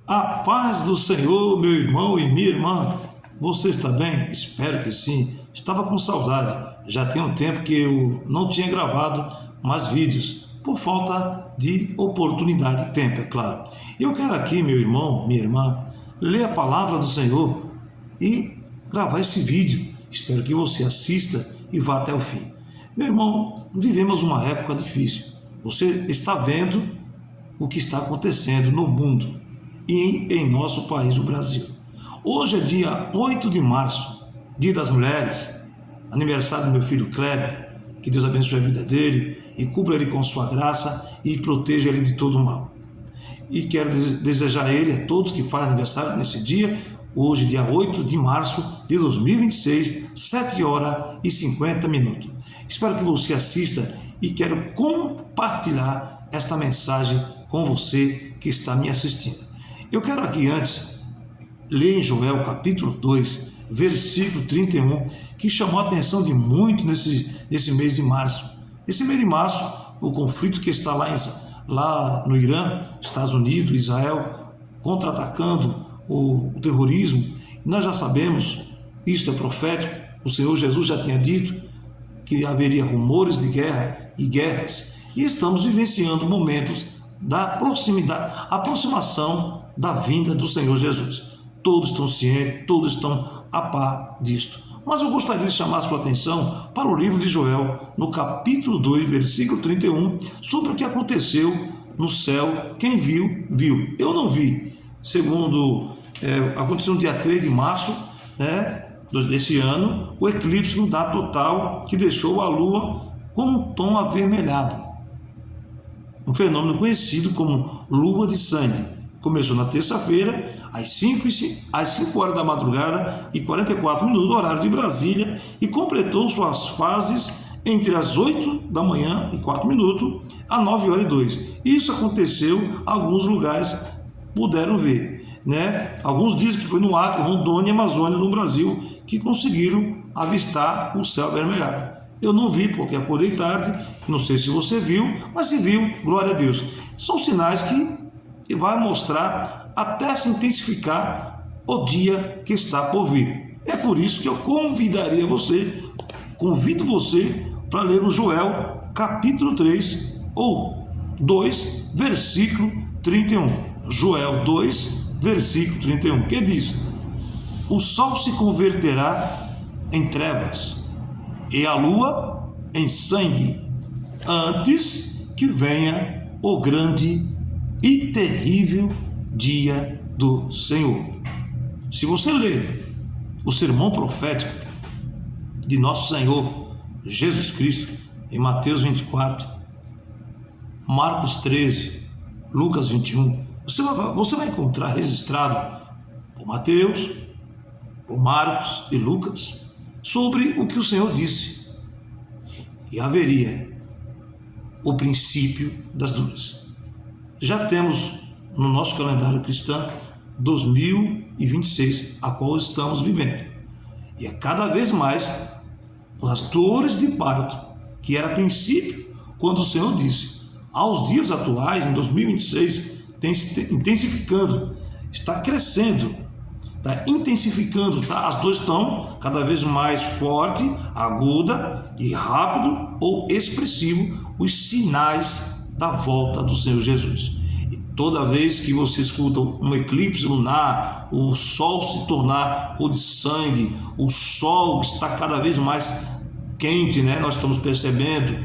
A paz do Senhor, meu irmão e minha irmã. Você está bem? Espero que sim. Estava com saudade. Já tem um tempo que eu não tinha gravado mais vídeos, por falta de oportunidade e tempo, é claro. Eu quero aqui, meu irmão, minha irmã, ler a palavra do Senhor e gravar esse vídeo. Espero que você assista e vá até o fim. Meu irmão, vivemos uma época difícil. Você está vendo o que está acontecendo no mundo e em nosso país, o Brasil. Hoje é dia 8 de março, Dia das Mulheres, aniversário do meu filho Kleber. Que Deus abençoe a vida dele e cubra ele com sua graça e proteja ele de todo o mal. E quero desejar a ele, a todos que fazem aniversário nesse dia, hoje, dia 8 de março de 2026, 7h50. Espero que você assista e quero compartilhar esta mensagem com você que está me assistindo. Eu quero aqui antes ler em Joel capítulo 2, versículo 31, que chamou a atenção de muito nesse mês de março. Esse mês de março, o conflito que está lá no Irã, Estados Unidos, Israel, contra-atacando o terrorismo. Nós já sabemos, isto é profético, o Senhor Jesus já tinha dito que haveria rumores de guerra e guerras, e estamos vivenciando momentos da aproximação da vinda do Senhor Jesus. Todos estão cientes, todos estão a par disto. Mas eu gostaria de chamar a sua atenção para o livro de Joel, no capítulo 2, versículo 31, sobre o que aconteceu no céu. Quem viu, viu. Eu não vi. Segundo, aconteceu no dia 3 de março, desse ano, o eclipse lunar total que deixou a lua com um tom avermelhado. Um fenômeno conhecido como lua de sangue. Começou na terça-feira, às 5 horas da madrugada e 44 minutos, horário de Brasília, e completou suas fases entre as 8 da manhã e 4 minutos, a 9h02. Isso aconteceu, alguns lugares puderam ver, Alguns dizem que foi no Acre, Rondônia e Amazônia, no Brasil, que conseguiram avistar o céu avermelhado. Eu não vi porque acordei tarde, não sei se você viu, mas se viu, glória a Deus. São sinais que vai mostrar até se intensificar o dia que está por vir. É por isso que eu convido você para ler o Joel capítulo 3 ou 2, versículo 31. Joel 2, versículo 31, que diz: o sol se converterá em trevas e a lua em sangue, antes que venha o grande e terrível dia do Senhor. Se você ler o sermão profético de nosso Senhor Jesus Cristo em Mateus 24, Marcos 13, Lucas 21, você vai encontrar registrado por Mateus, por Marcos e Lucas sobre o que o Senhor disse, que haveria o princípio das dores. Já temos no nosso calendário cristão 2026, a qual estamos vivendo. E é cada vez mais as dores de parto, que era princípio quando o Senhor disse. Aos dias atuais, em 2026, tem se intensificando, está crescendo, está intensificando, as dores estão cada vez mais forte, aguda e rápido ou expressivo, os sinais da volta do Senhor Jesus. E toda vez que você escuta um eclipse lunar, o sol se tornar cor de sangue, o sol está cada vez mais quente, nós estamos percebendo,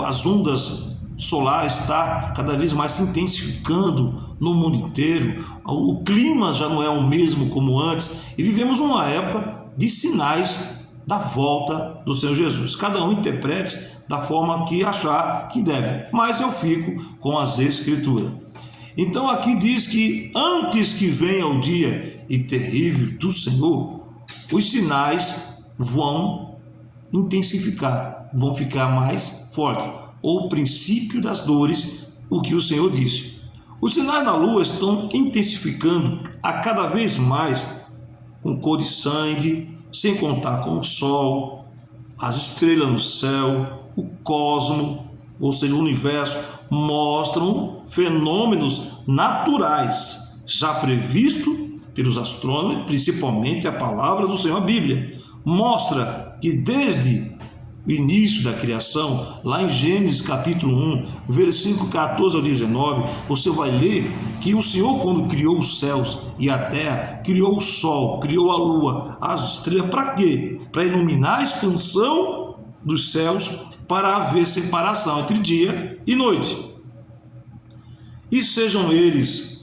as ondas solares está cada vez mais se intensificando no mundo inteiro, o clima já não é o mesmo como antes, e vivemos uma época de sinais da volta do Senhor Jesus. Cada um interprete da forma que achar que deve, mas eu fico com as Escrituras. Então aqui diz que antes que venha o dia e terrível do Senhor, os sinais vão intensificar, vão ficar mais fortes. O princípio das dores, o que o Senhor disse. Os sinais da lua estão intensificando a cada vez mais, com cor de sangue, sem contar com o sol, as estrelas no céu, o cosmo, ou seja, o universo, mostram fenômenos naturais já previsto pelos astrônomos, principalmente a palavra do Senhor, a Bíblia, mostra que desde o início da criação, lá em Gênesis capítulo 1, versículo 14 ao 19, você vai ler que o Senhor, quando criou os céus e a terra, criou o sol, criou a lua, as estrelas, para quê? Para iluminar a expansão dos céus, para haver separação entre dia e noite. E sejam eles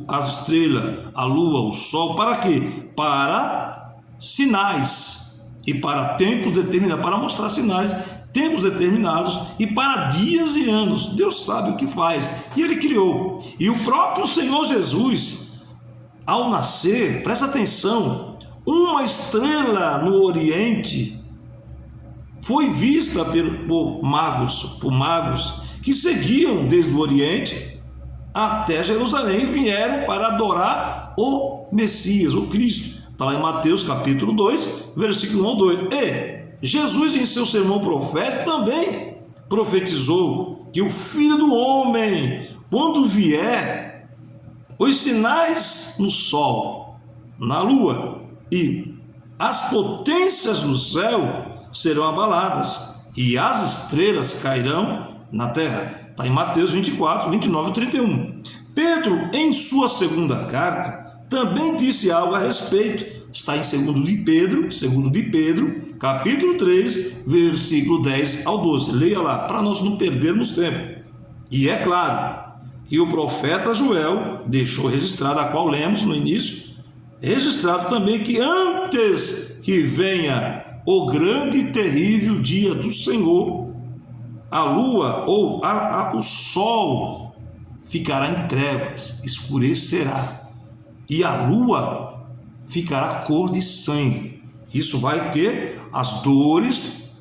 as estrelas, a lua, o sol, para quê? Para sinais e para tempos determinados, para mostrar sinais, tempos determinados e para dias e anos. Deus sabe o que faz e Ele criou. E o próprio Senhor Jesus, ao nascer, presta atenção, uma estrela no Oriente foi vista por magos que seguiam desde o Oriente até Jerusalém e vieram para adorar o Messias, o Cristo. Está lá em Mateus capítulo 2, versículo 1 ao 2. E Jesus, em seu sermão profético, também profetizou que o Filho do Homem, quando vier, os sinais no sol, na lua e as potências no céu serão abaladas e as estrelas cairão na terra. Está em Mateus 24, 29 e 31. Pedro, em sua segunda carta, também disse algo a respeito. Está em 2 de Pedro, capítulo 3, versículo 10 ao 12. Leia lá, para nós não perdermos tempo. E é claro que o profeta Joel deixou registrado, a qual lemos no início, registrado também que antes que venha o grande e terrível dia do Senhor, a lua ou o sol ficará em trevas, escurecerá, e a lua ficará cor de sangue. Isso vai ter as dores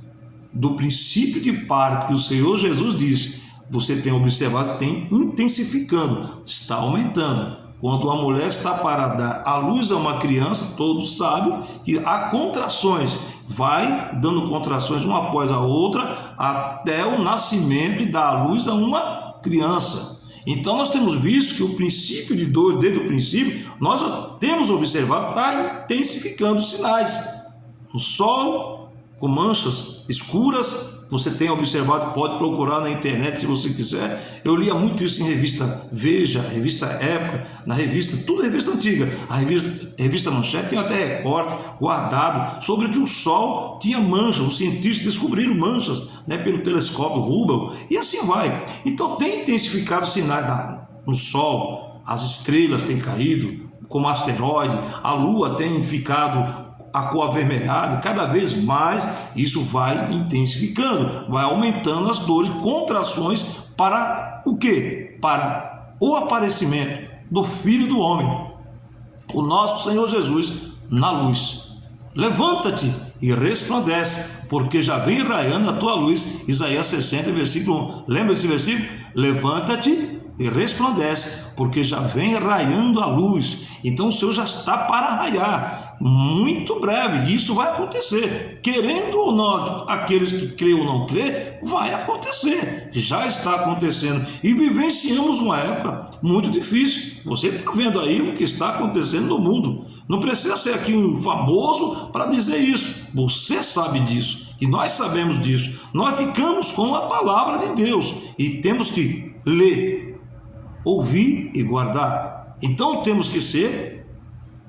do princípio de parto que o Senhor Jesus disse. Você tem observado que tem intensificando, está aumentando. Quando uma mulher está para dar à luz a uma criança, todos sabem que há contrações, vai dando contrações uma após a outra até o nascimento e dar à luz a uma criança. Então nós temos visto que o princípio de dor, desde o princípio, nós temos observado que está intensificando os sinais. O sol com manchas escuras, você tem observado, pode procurar na internet se você quiser. Eu lia muito isso em revista Veja, revista Época, na revista, tudo revista antiga. A revista Manchete tem até recorte guardado sobre que o Sol tinha manchas. Os cientistas descobriram manchas, pelo telescópio Hubble, e assim vai. Então tem intensificado os sinais no Sol, as estrelas têm caído como asteroide, a Lua tem ficado a cor avermelhada, cada vez mais isso vai intensificando, vai aumentando as dores, contrações para o quê? Para o aparecimento do Filho do Homem, o nosso Senhor Jesus, na luz. Levanta-te e resplandece, porque já vem raiando a tua luz. Isaías 60, versículo 1. Lembra desse versículo? Levanta-te e resplandece, porque já vem raiando a luz. Então o Senhor já está para raiar, muito breve, e isso vai acontecer, querendo ou não, aqueles que creem ou não creem, vai acontecer, já está acontecendo, e vivenciamos uma época muito difícil. Você está vendo aí o que está acontecendo no mundo, não precisa ser aqui um famoso para dizer isso, você sabe disso, e nós sabemos disso, nós ficamos com a palavra de Deus, e temos que ler, ouvir e guardar. Então temos que ser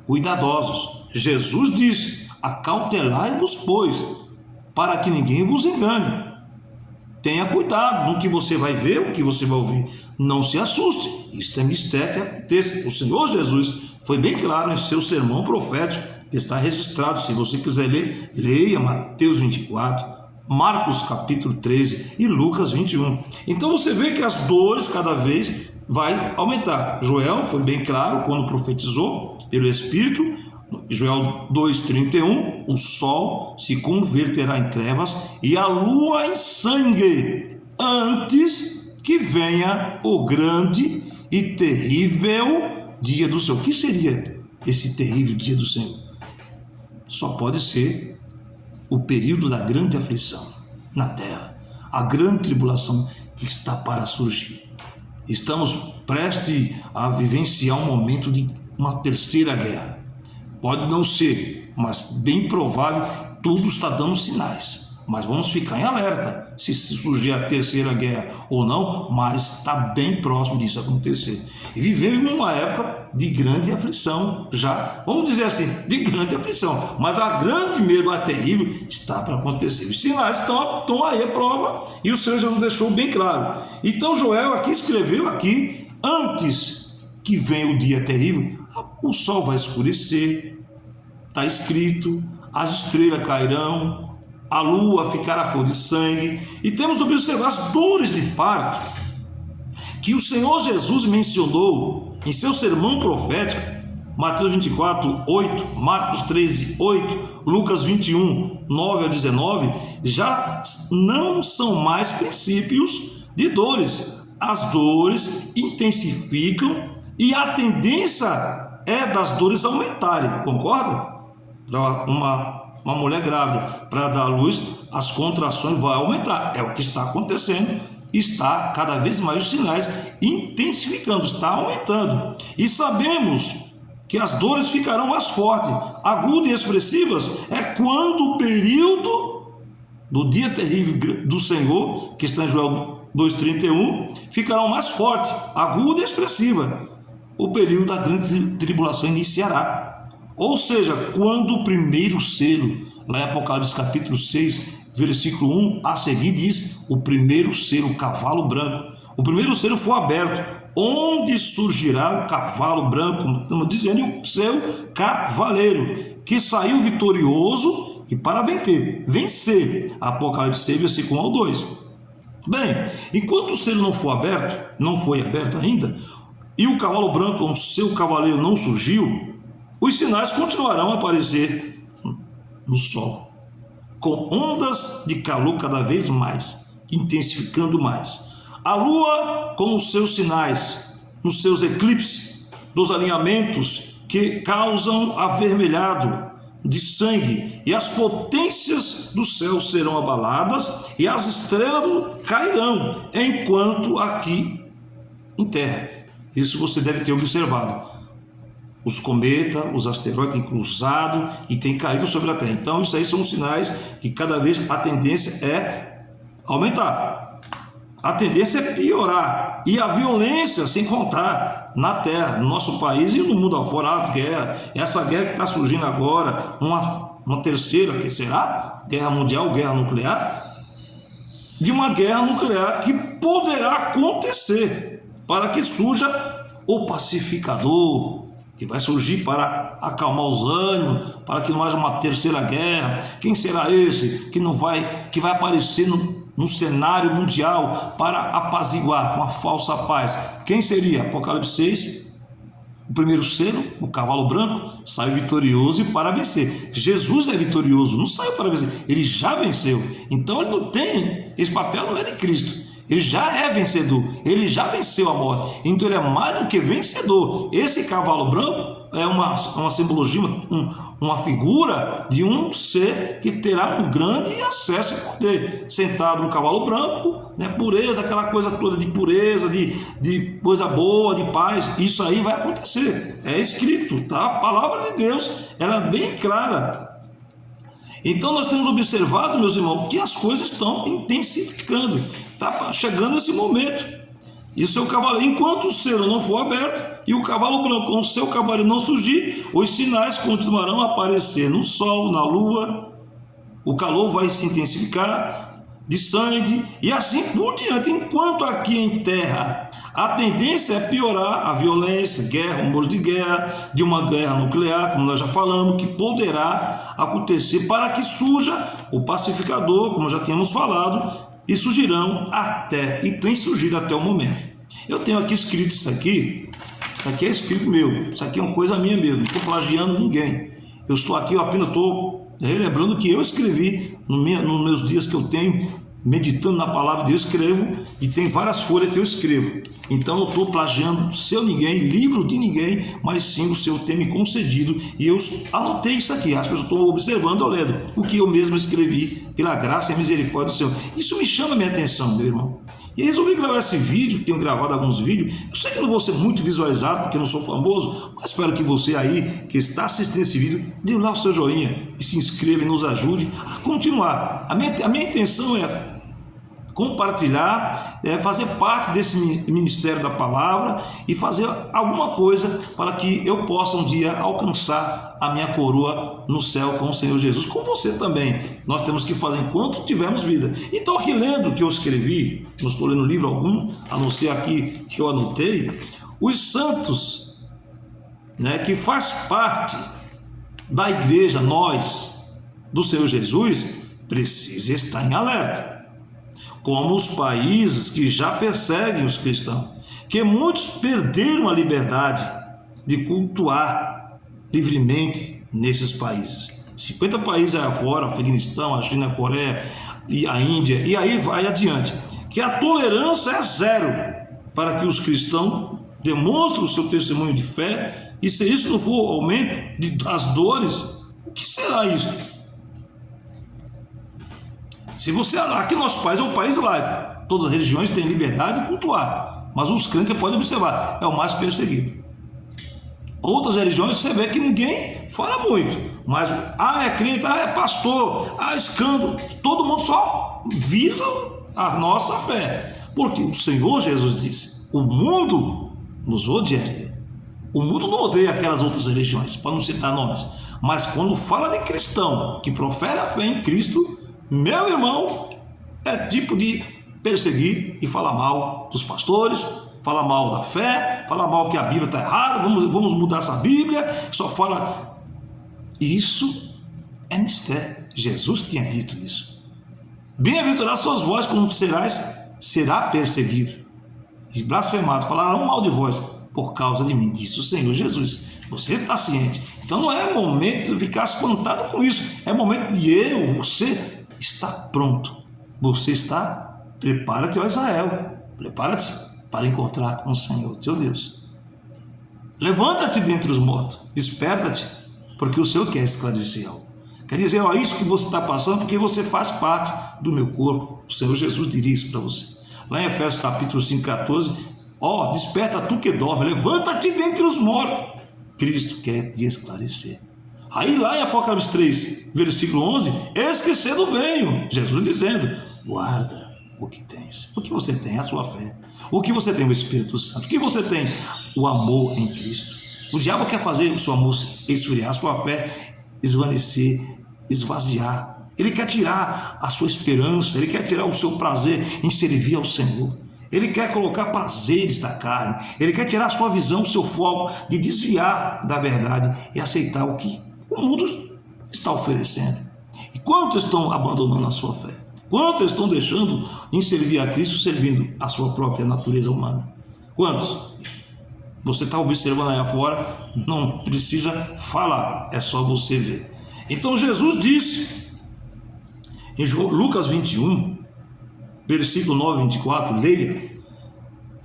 cuidadosos. Jesus disse: acautelai-vos, pois, para que ninguém vos engane. Tenha cuidado no que você vai ver, o que você vai ouvir. Não se assuste, isso é mistério que aconteça. O Senhor Jesus foi bem claro em seu sermão profético, que está registrado. Se você quiser ler, leia Mateus 24, Marcos capítulo 13 e Lucas 21. Então você vê que as dores cada vez vai aumentar. Joel foi bem claro quando profetizou pelo Espírito. Joel 2,31, o sol se converterá em trevas e a lua em sangue, antes que venha o grande e terrível dia do Senhor. O que seria esse terrível dia do Senhor? Só pode ser o período da grande aflição na terra, a grande tribulação que está para surgir. estamos prestes a vivenciar um momento de uma terceira guerra. Pode não ser, mas bem provável, tudo está dando sinais. Mas vamos ficar em alerta se surgir a terceira guerra ou não, mas está bem próximo disso acontecer. E vivemos em uma época de grande aflição já, vamos dizer assim, de grande aflição, mas a grande medo, a terrível, está para acontecer. Os sinais estão aí a prova, e o Senhor Jesus deixou bem claro. Então Joel aqui escreveu aqui, antes que venha o dia terrível, o sol vai escurecer, está escrito, as estrelas cairão, a lua ficará cor de sangue, e temos observado as dores de parto que o Senhor Jesus mencionou em seu sermão profético, Mateus 24, 8, Marcos 13, 8, Lucas 21, 9 a 19, já não são mais princípios de dores. As dores intensificam e a tendência é das dores aumentarem, concorda? Para uma mulher grávida, para dar à luz, as contrações vão aumentar. É o que está acontecendo. Está cada vez mais os sinais intensificando, está aumentando. E sabemos que as dores ficarão mais fortes, agudas e expressivas, é quando o período do dia terrível do Senhor, que está em Joel 2,31, ficarão mais fortes, aguda e expressiva. O período da grande tribulação iniciará. Ou seja, quando o primeiro selo, lá em Apocalipse capítulo 6, versículo 1 a seguir, diz: o primeiro selo, o cavalo branco. O primeiro selo foi aberto, onde surgirá o cavalo branco, estamos dizendo, o seu cavaleiro, que saiu vitorioso e para vencer. Apocalipse 6, versículo 1 ao 2. Bem, enquanto o selo não foi aberto ainda, e o cavalo branco, o seu cavaleiro, não surgiu, os sinais continuarão a aparecer no sol, com ondas de calor cada vez mais, intensificando mais. A lua com os seus sinais, nos seus eclipses, dos alinhamentos que causam avermelhado de sangue, e as potências do céu serão abaladas, e as estrelas cairão, enquanto aqui em terra. Isso você deve ter observado. Os cometas, os asteroides têm cruzado e têm caído sobre a Terra. Então, isso aí são sinais que cada vez a tendência é aumentar. A tendência é piorar. E a violência, sem contar, na Terra, no nosso país e no mundo afora, as guerras. Essa guerra que está surgindo agora, uma terceira, que será? Guerra mundial, guerra nuclear? De uma guerra nuclear que poderá acontecer, para que surja o pacificador, que vai surgir para acalmar os ânimos, para que não haja uma terceira guerra. Quem será esse que vai aparecer no cenário mundial para apaziguar uma falsa paz? Quem seria? Apocalipse 6, o primeiro selo, o cavalo branco, saiu vitorioso e para vencer. Jesus é vitorioso, não saiu para vencer, ele já venceu. Então ele não tem, esse papel não é de Cristo. Ele já é vencedor, ele já venceu a morte, então ele é mais do que vencedor. Esse cavalo branco é uma simbologia, uma figura de um ser que terá um grande acesso e poder, sentado no cavalo branco, né? Pureza, aquela coisa toda de pureza, de coisa boa, de paz. Isso aí vai acontecer, é escrito, tá? A palavra de Deus, ela é bem clara. Então nós temos observado, meus irmãos, que as coisas estão intensificando. Está chegando esse momento. E o seu cavaleiro, enquanto o selo não for aberto e o cavalo branco com o seu cavaleiro não surgir, os sinais continuarão a aparecer no sol, na lua. O calor vai se intensificar de sangue e assim por diante. Enquanto aqui em terra a tendência é piorar a violência, guerra, rumores de guerra, de uma guerra nuclear, como nós já falamos, que poderá acontecer para que surja o pacificador, como já tínhamos falado, e surgirão e tem surgido até o momento. Eu tenho aqui escrito isso aqui é escrito meu, isso aqui é uma coisa minha mesmo, não estou plagiando ninguém. Eu estou aqui, eu apenas estou relembrando que eu escrevi nos meus dias que eu tenho meditando na palavra de Deus, escrevo, e tem várias folhas que eu escrevo. Então eu estou plagiando seu ninguém, livro de ninguém, mas sim o Senhor tem me concedido, e eu anotei isso aqui. As pessoas estão observando, eu lendo o que eu mesmo escrevi, pela graça e misericórdia do Senhor. Isso me chama a minha atenção, meu irmão. E resolvi gravar esse vídeo, tenho gravado alguns vídeos. Eu sei que não vou ser muito visualizado, porque eu não sou famoso, mas espero que você aí, que está assistindo esse vídeo, dê lá o seu joinha e se inscreva e nos ajude a continuar. A minha intenção é compartilhar, fazer parte desse ministério da palavra e fazer alguma coisa para que eu possa um dia alcançar a minha coroa no céu com o Senhor Jesus, com você também. Nós temos que fazer enquanto tivermos vida. Então, aqui lendo o que eu escrevi, não estou lendo livro algum, a não ser aqui que eu anotei, os santos, que faz parte da igreja, nós, do Senhor Jesus, precisa estar em alerta. Como os países que já perseguem os cristãos, que muitos perderam a liberdade de cultuar livremente nesses países. 50 países aí fora, Afeganistão, a China, a Coreia e a Índia, e aí vai adiante, que a tolerância é zero para que os cristãos demonstrem o seu testemunho de fé, e se isso não for aumento das dores, o que será isso? Se você, aqui nosso país é um país laico, todas as religiões têm liberdade de cultuar, mas os crentes, podem observar, é o mais perseguido. Outras religiões você vê que ninguém fala muito, mas é crente, é pastor, escândalo, todo mundo só visa a nossa fé, porque o Senhor Jesus disse: o mundo nos odiaria. O mundo não odeia aquelas outras religiões, para não citar nomes, mas quando fala de cristão que profere a fé em Cristo, meu irmão, é tipo de perseguir e falar mal dos pastores, falar mal da fé, falar mal que a Bíblia está errada, vamos mudar essa Bíblia, só fala. Isso é mistério. Jesus tinha dito isso. Bem-aventurados sois vós quando será perseguido e blasfemado, falarão mal de vós por causa de mim, disse o Senhor Jesus. Você está ciente. Então não é momento de ficar espantado com isso, é momento de você está pronto. Você está, prepara-te, ó Israel, prepara-te para encontrar com o Senhor teu Deus. Levanta-te dentre os mortos, desperta-te, porque o Senhor quer esclarecer algo. Quer dizer, isso que você está passando, porque você faz parte do meu corpo. O Senhor Jesus diria isso para você. Lá em Efésios capítulo 5, 14, desperta tu que dorme, levanta-te dentre os mortos. Cristo quer te esclarecer. Aí lá em Apocalipse 3, versículo 11, eis que cedo venho, Jesus dizendo: guarda o que tens. O que você tem? A sua fé. O que você tem? O Espírito Santo. O que você tem? O amor em Cristo. O diabo quer fazer o seu amor esfriar, a sua fé esvanecer, esvaziar. Ele quer tirar a sua esperança, ele quer tirar o seu prazer em servir ao Senhor. Ele quer colocar prazeres da carne, ele quer tirar a sua visão, o seu foco, de desviar da verdade e aceitar o que o mundo está oferecendo. E quantos estão abandonando a sua fé? Quantos estão deixando em servir a Cristo, servindo a sua própria natureza humana? Quantos? Você está observando aí afora, não precisa falar, é só você ver. Então Jesus disse, em Lucas 21, versículo 9 e 24, leia.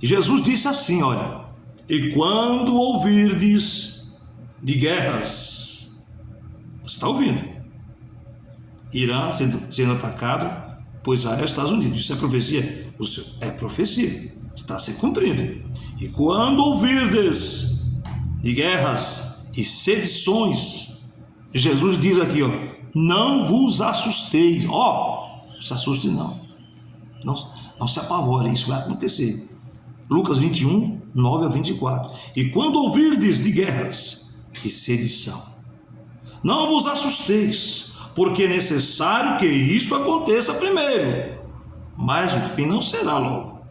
E Jesus disse assim, olha: e quando ouvirdes de guerras, você está ouvindo, Irã sendo atacado, pois Israel está unido. Isso é profecia? É profecia, está se cumprindo. E quando ouvirdes de guerras e sedições, Jesus diz aqui, não vos assusteis. Não se assuste não se apavore, isso vai acontecer. Lucas 21, 9 a 24. E quando ouvirdes de guerras e sedição, não vos assusteis, porque é necessário que isto aconteça primeiro, mas o fim não será logo.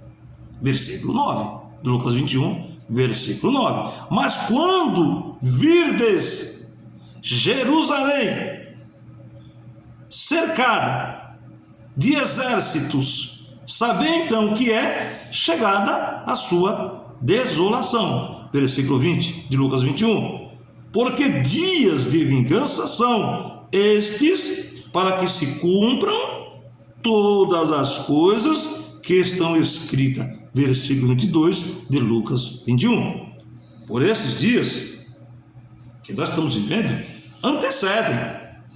Versículo 9, de Lucas 21, versículo 9. Mas quando virdes Jerusalém cercada de exércitos, sabei então que é chegada a sua desolação. Versículo 20 de Lucas 21. Porque dias de vingança são estes, para que se cumpram todas as coisas que estão escritas, versículo 22 de Lucas 21. Por esses dias que nós estamos vivendo, antecedem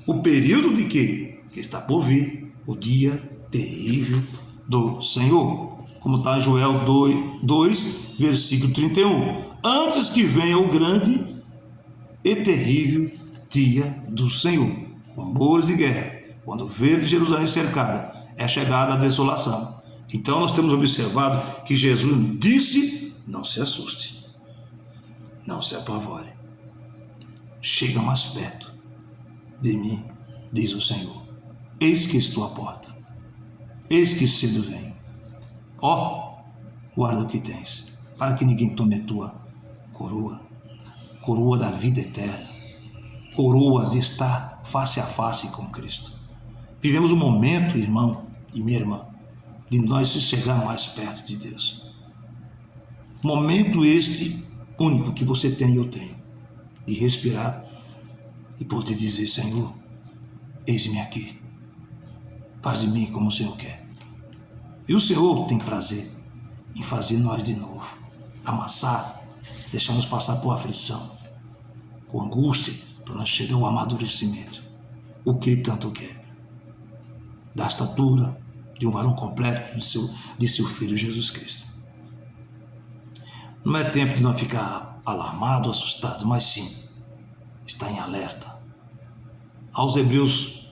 o período de quê? Que está por vir, o dia terrível do Senhor. Como está em Joel 2, versículo 31. Antes que venha o grande e terrível dia do Senhor. Rumores de guerra. Quando verde Jerusalém cercada, é chegada a desolação. Então nós temos observado que Jesus disse: não se assuste, não se apavore, chega mais perto de mim, diz o Senhor. Eis que estou à porta, eis que cedo venho. Ó, guarda o que tens, para que ninguém tome a tua coroa, coroa da vida eterna, coroa de estar face a face com Cristo. Vivemos um momento, irmão e minha irmã, de nós chegar mais perto de Deus. Momento este único que você tem e eu tenho, de respirar e poder dizer: Senhor, eis-me aqui, faz de mim como o Senhor quer. E o Senhor tem prazer em fazer nós de novo, amassar, deixar-nos passar por aflição, por angústia, para nós chegar ao amadurecimento, o que Ele tanto quer, da estatura de um varão completo de seu Filho Jesus Cristo. Não é tempo de não ficar alarmado, assustado, mas sim estar em alerta. Aos Hebreus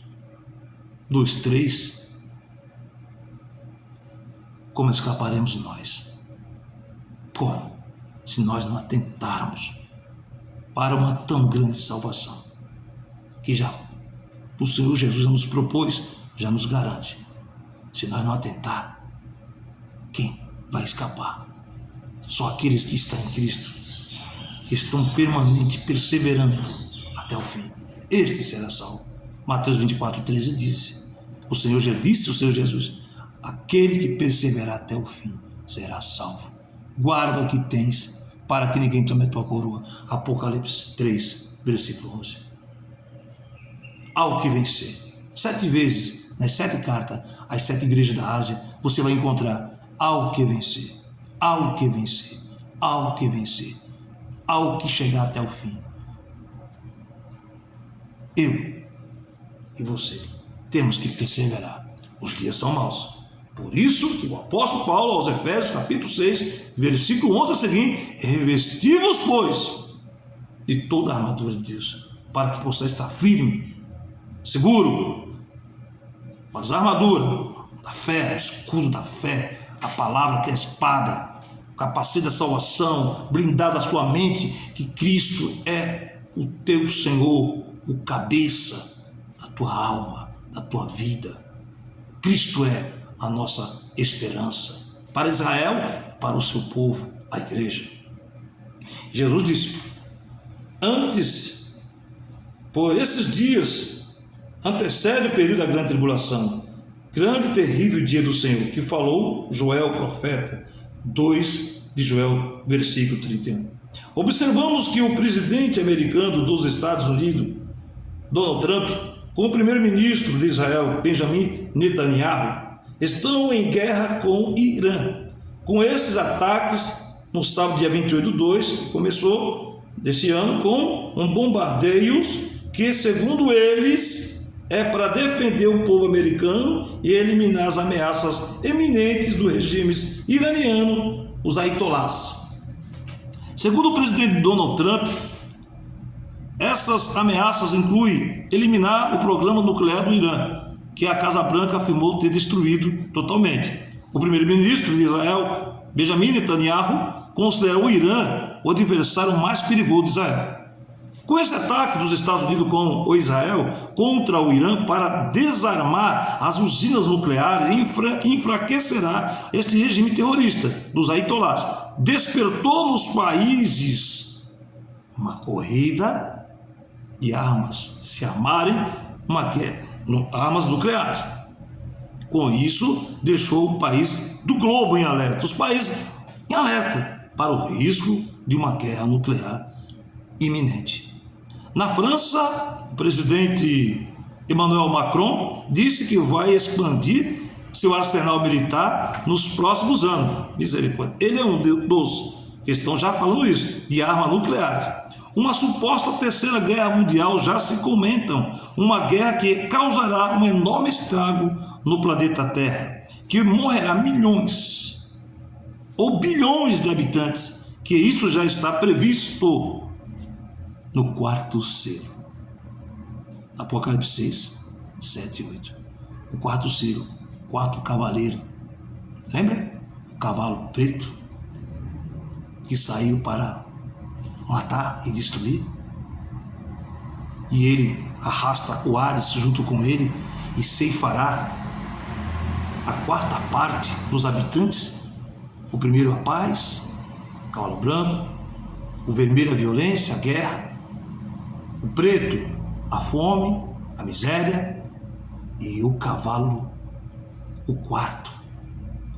2:3, como escaparemos nós? Como? Se nós não atentarmos para uma tão grande salvação, que já o Senhor Jesus já nos propôs, já nos garante. Se nós não atentar, quem vai escapar? Só aqueles que estão em Cristo, que estão permanente, perseverando até o fim. Este será salvo. Mateus 24:13 diz: o Senhor já disse, o Senhor Jesus: aquele que perseverar até o fim será salvo. Guarda o que tens, para que ninguém tome a tua coroa. Apocalipse 3, versículo 11. Ao que vencer. 7 vezes, nas 7 cartas, às 7 igrejas da Ásia, você vai encontrar: ao que vencer, ao que vencer, ao que vencer, ao que chegar até o fim. Eu e você temos que perseverar. Os dias são maus. Por isso que o apóstolo Paulo, aos Efésios, capítulo 6, versículo 11 a seguir: revesti-vos, pois, de toda a armadura de Deus, para que possa estar firme, seguro. Mas a armadura da fé, o escudo da fé, a palavra que é a espada, o capacete da salvação, blindar a sua mente, que Cristo é o teu Senhor, o cabeça da tua alma, da tua vida. Cristo é a nossa esperança para Israel, para o seu povo, a igreja. Jesus disse: antes, por esses dias, antecede o período da grande tribulação, grande e terrível dia do Senhor, que falou Joel, profeta, 2 de Joel, versículo 31. Observamos que o presidente americano dos Estados Unidos, Donald Trump, com o primeiro-ministro de Israel, Benjamin Netanyahu, estão em guerra com o Irã. Com esses ataques, no sábado, dia 28/2, que começou desse ano, com bombardeios que, segundo eles, é para defender o povo americano e eliminar as ameaças eminentes do regime iraniano, os Ayatollahs. Segundo o presidente Donald Trump, essas ameaças incluem eliminar o programa nuclear do Irã, que a Casa Branca afirmou ter destruído totalmente. O primeiro-ministro de Israel, Benjamin Netanyahu, considera o Irã o adversário mais perigoso de Israel. Com esse ataque dos Estados Unidos com o Israel contra o Irã para desarmar as usinas nucleares, enfraquecerá este regime terrorista dos Ayatollahs. Despertou nos países uma corrida de armas, se armarem uma guerra, armas nucleares. Com isso, deixou o país do globo em alerta, os países em alerta para o risco de uma guerra nuclear iminente. Na França, o presidente Emmanuel Macron disse que vai expandir seu arsenal militar nos próximos anos. Misericórdia. Ele é um dos que estão já falando isso, de armas nucleares. Uma suposta terceira guerra mundial já se comentam, uma guerra que causará um enorme estrago no planeta Terra, que morrerá milhões ou bilhões de habitantes, que isso já está previsto no quarto selo. Apocalipse 6, 7 e 8. O quarto selo, o quarto cavaleiro. Lembra? O cavalo preto que saiu para matar e destruir. E ele arrasta o Hades junto com ele e ceifará a quarta parte dos habitantes. O primeiro a paz, o cavalo branco. O vermelho a violência, a guerra. O preto a fome, a miséria. E o cavalo, o quarto,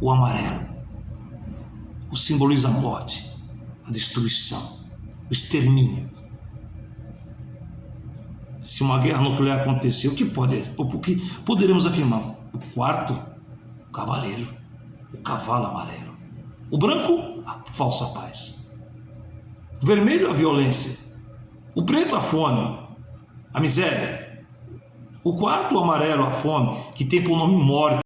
o amarelo, o simboliza a morte, a destruição, o extermínio. Se uma guerra nuclear acontecer, o que poderemos afirmar? O quarto, o cavaleiro, o cavalo amarelo. O branco, a falsa paz. O vermelho, a violência. O preto, a fome, a miséria. O quarto, o amarelo, a fome, que tem por nome morte.